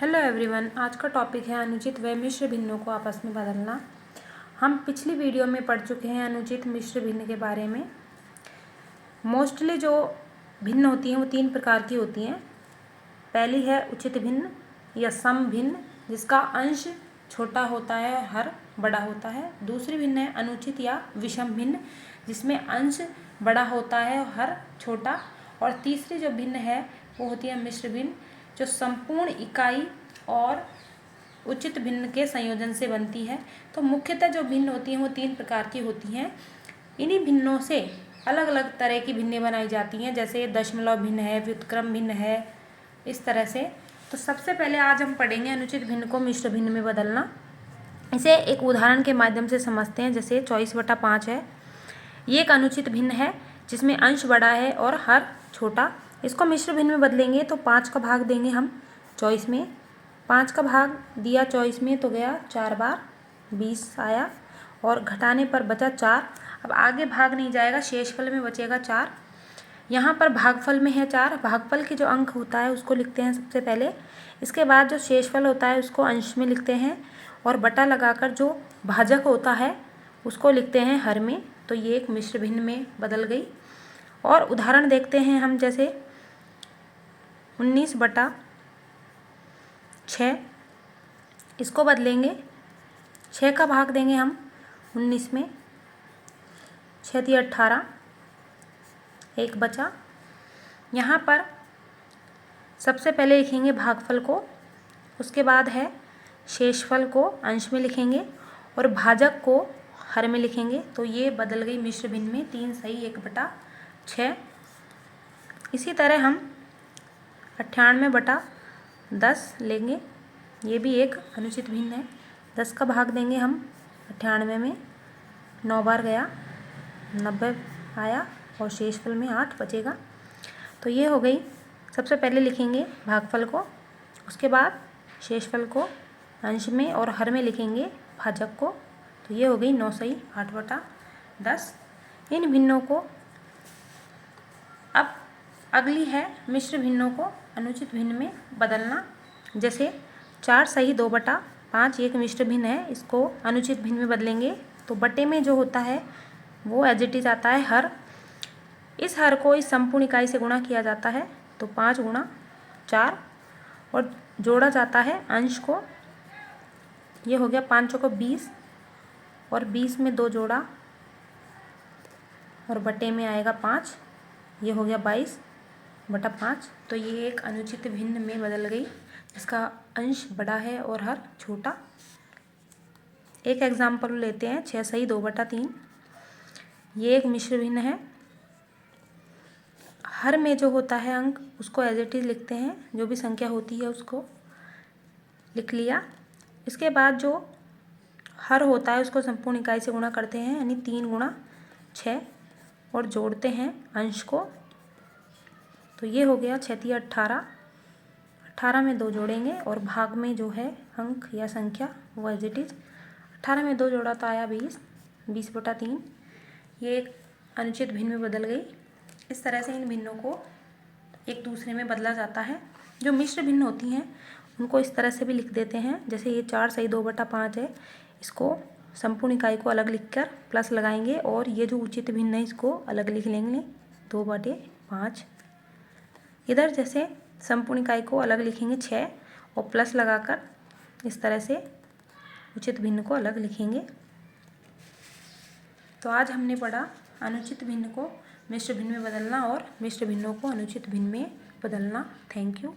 Hello everyone, आज का topic है अनुचित व मिश्र भिन्नों को आपस में बदलना। हम पिछली वीडियो में पढ़ चुके हैं अनुचित मिश्र भिन्न के बारे में। मोस्टली जो भिन्न होती हैं वो तीन प्रकार की होती हैं। पहली है उचित भिन्न या सम भिन्न, जिसका अंश छोटा होता है, हर बड़ा होता है। दूसरी भिन्न है अनुचित या विषम भिन्न, जिसमें अंश बड़ा होता है, हर छोटा। और तीसरी जो भिन्न है वो होती है मिश्र भिन्न, जो संपूर्ण इकाई और उचित भिन्न के संयोजन से बनती है। तो मुख्यतः जो भिन्न होती हैं वो तीन प्रकार की होती हैं। इन्हीं भिन्नों से अलग अलग तरह की भिन्नें बनाई जाती हैं, जैसे दशमलव भिन्न है, व्युत्क्रम भिन्न है, इस तरह से। तो सबसे पहले आज हम पढ़ेंगे अनुचित भिन्न को मिश्र भिन्न में बदलना। इसे एक उदाहरण के माध्यम से समझते हैं। जैसे 24/5 है, ये एक अनुचित भिन्न है जिसमें अंश बड़ा है और हर छोटा। इसको मिश्र भिन्न में बदलेंगे तो 5 का भाग देंगे हम 24 में। 5 का भाग दिया 24 में तो गया 4 बार 20 आया, और घटाने पर बचा 4। अब आगे भाग नहीं जाएगा, शेषफल में बचेगा 4। यहाँ पर भागफल में है 4। भागफल के जो अंक होता है उसको लिखते हैं सबसे पहले। इसके बाद जो शेषफल होता है उसको अंश में लिखते हैं, और बटा लगाकर जो भाजक होता है उसको लिखते हैं हर में। तो ये एक मिश्र भिन्न में बदल गई। और उदाहरण देखते हैं हम, जैसे 19/6, इसको बदलेंगे। 6 का भाग देंगे हम 19 में, 6 × 18, 1 बचा। यहाँ पर सबसे पहले लिखेंगे भागफल को, उसके बाद है शेषफल को अंश में लिखेंगे और भाजक को हर में लिखेंगे। तो ये बदल गई मिश्र भिन्न में 3 सही 1/6। इसी तरह हम 98/10 लेंगे, ये भी एक अनुचित भिन्न है। 10 का भाग देंगे हम 98 में, 9 बार गया 90 आया, और शेषफल में 8 बचेगा। तो ये हो गई। सबसे पहले लिखेंगे भागफल को, उसके बाद शेषफल को अंश में और हर में लिखेंगे भाजक को। तो ये हो गई 9 सही 8/10। इन भिन्नों को अब अगली है मिश्र भिन्नों को अनुचित भिन्न में बदलना। जैसे 4 सही 2/5 एक मिश्र भिन्न है, इसको अनुचित भिन्न में बदलेंगे। तो बटे में जो होता है वो एज इट इज आता है हर। इस हर को इस संपूर्ण इकाई से गुणा किया जाता है, तो 5 × 4, और जोड़ा जाता है अंश को। ये हो गया 5 × 20, और 20 में 2 जोड़ा और बटे में आएगा 5। ये हो गया 22/5। तो ये एक अनुचित भिन्न में बदल गई, जिसका अंश बड़ा है और हर छोटा। एक एग्जाम्पल लेते हैं, 6 सही 2/3। ये एक मिश्र भिन्न है। हर में जो होता है अंक उसको एज इट इज लिखते हैं, जो भी संख्या होती है उसको लिख लिया। इसके बाद जो हर होता है उसको संपूर्ण इकाई से गुणा करते हैं, यानी 3 × 6, और जोड़ते हैं अंश को। तो ये हो गया 6 × 18, 18 में 2 जोड़ेंगे, और भाग में जो है अंक या संख्या वो एज इट इज। 18 में 2 जोड़ा तो आया 20, 20/3। ये एक अनुचित भिन्न में बदल गई। इस तरह से इन भिन्नों को एक दूसरे में बदला जाता है। जो मिश्र भिन्न होती हैं उनको इस तरह से भी लिख देते हैं। जैसे ये 4 सही 2/5 है, इसको संपूर्ण इकाई को अलग लिखकर प्लस लगाएंगे, और ये जो उचित भिन्न है इसको अलग लिख लेंगे 2/5। इधर जैसे संपूर्ण इकाई को अलग लिखेंगे 6, और प्लस लगाकर इस तरह से उचित भिन्न को अलग लिखेंगे। तो आज हमने पढ़ा अनुचित भिन्न को मिश्र भिन्न में बदलना और मिश्र भिन्नों को अनुचित भिन्न में बदलना। Thank you.